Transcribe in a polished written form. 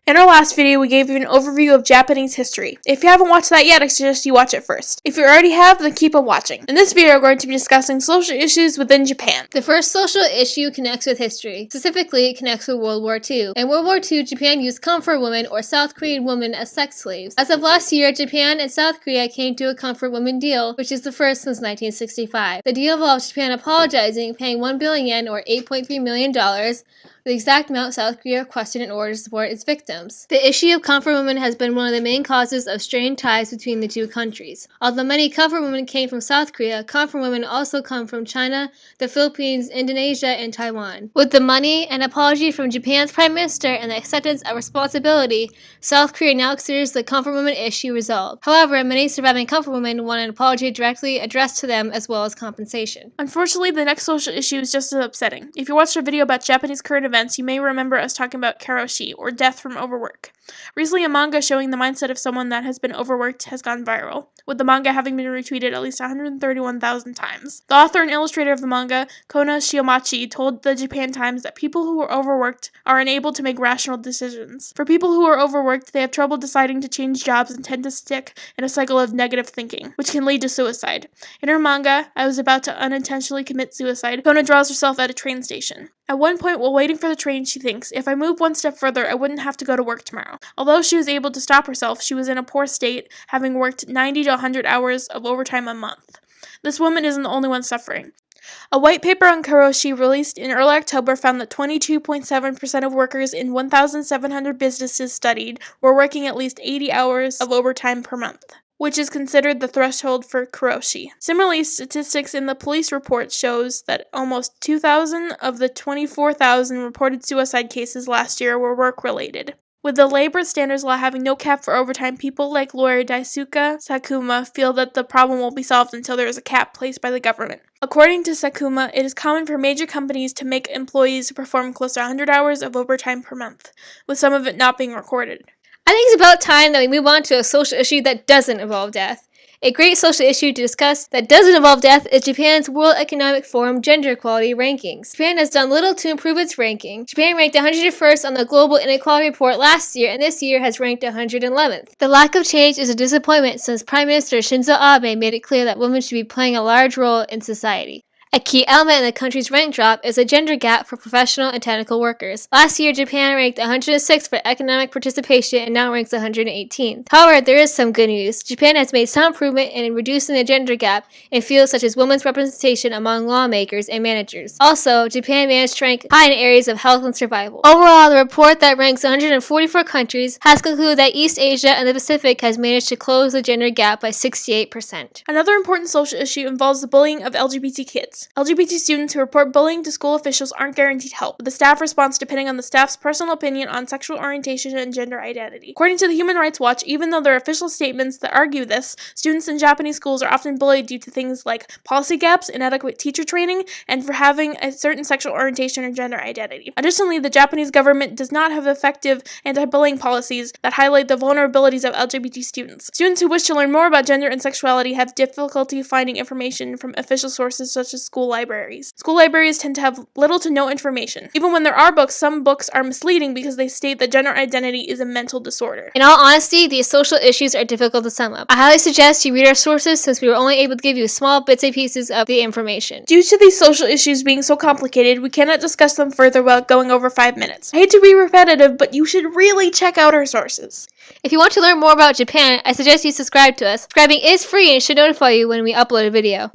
In our last video, we gave you an overview of Japanese history. If you haven't watched that yet, I suggest you watch it first. If you already have, then keep on watching. In this video, we're going to be discussing social issues within Japan. The first social issue connects with history. Specifically, it connects with World War II. In World War II, Japan used comfort women or South Korean women as sex slaves. As of last year, Japan and South Korea came to a comfort women deal, which is the first since 1965. The deal involves Japan apologizing, paying 1 billion yen or $8.3 million, the exact amount South Korea requested in order to support its victims. The issue of comfort women has been one of the main causes of strained ties between the two countries. Although many comfort women came from South Korea, comfort women also come from China, the Philippines, Indonesia, and Taiwan. With the money and apology from Japan's Prime Minister and the acceptance of responsibility, South Korea now considers the comfort women issue resolved. However, many surviving comfort women want an apology directly addressed to them as well as compensation. Unfortunately, the next social issue is just as upsetting. If you watched our video about Japanese current events, you may remember us talking about karoshi, or death from overwork. Recently, a manga showing the mindset of someone that has been overworked has gone viral, with the manga having been retweeted at least 131,000 times. The author and illustrator of the manga, Kona Shiomachi, told the Japan Times that people who are overworked are unable to make rational decisions. For people who are overworked, they have trouble deciding to change jobs and tend to stick in a cycle of negative thinking, which can lead to suicide. In her manga, I Was About to Unintentionally Commit Suicide, Kona draws herself at a train station. At one point, while waiting for the train, she thinks, if I move one step further, I wouldn't have to go to work tomorrow. Although she was able to stop herself, she was in a poor state, having worked 90 to 100 hours of overtime a month. This woman isn't the only one suffering. A white paper on karoshi released in early October found that 22.7% of workers in 1,700 businesses studied were working at least 80 hours of overtime per month, which is considered the threshold for karoshi. Similarly, statistics in the police report shows that almost 2,000 of the 24,000 reported suicide cases last year were work-related. With the labor standards law having no cap for overtime, people like lawyer Daisuke Sakuma feel that the problem won't be solved until there is a cap placed by the government. According to Sakuma, it is common for major companies to make employees perform close to 100 hours of overtime per month, with some of it not being recorded. I think it's about time that we move on to a social issue that doesn't involve death. A great social issue to discuss that doesn't involve death is Japan's World Economic Forum Gender Equality Rankings. Japan has done little to improve its ranking. Japan ranked 101st on the Global Inequality Report last year, and this year has ranked 111th. The lack of change is a disappointment since Prime Minister Shinzo Abe made it clear that women should be playing a large role in society. A key element in the country's rank drop is a gender gap for professional and technical workers. Last year, Japan ranked 106th for economic participation and now ranks 118th. However, there is some good news. Japan has made some improvement in reducing the gender gap in fields such as women's representation among lawmakers and managers. Also, Japan managed to rank high in areas of health and survival. Overall, the report that ranks 144 countries has concluded that East Asia and the Pacific has managed to close the gender gap by 68%. Another important social issue involves the bullying of LGBT kids. LGBT students who report bullying to school officials aren't guaranteed help, with the staff response depending on the staff's personal opinion on sexual orientation and gender identity. According to the Human Rights Watch, even though there are official statements that argue this, students in Japanese schools are often bullied due to things like policy gaps, inadequate teacher training, and for having a certain sexual orientation or gender identity. Additionally, the Japanese government does not have effective anti-bullying policies that highlight the vulnerabilities of LGBT students. Students who wish to learn more about gender and sexuality have difficulty finding information from official sources such as school libraries. School libraries tend to have little to no information. Even when there are books, some books are misleading because they state that gender identity is a mental disorder. In all honesty, these social issues are difficult to sum up. I highly suggest you read our sources since we were only able to give you small bits and pieces of the information. Due to these social issues being so complicated, we cannot discuss them further without going over 5 minutes. I hate to be repetitive, but you should really check out our sources. If you want to learn more about Japan, I suggest you subscribe to us. Subscribing is free and should notify you when we upload a video.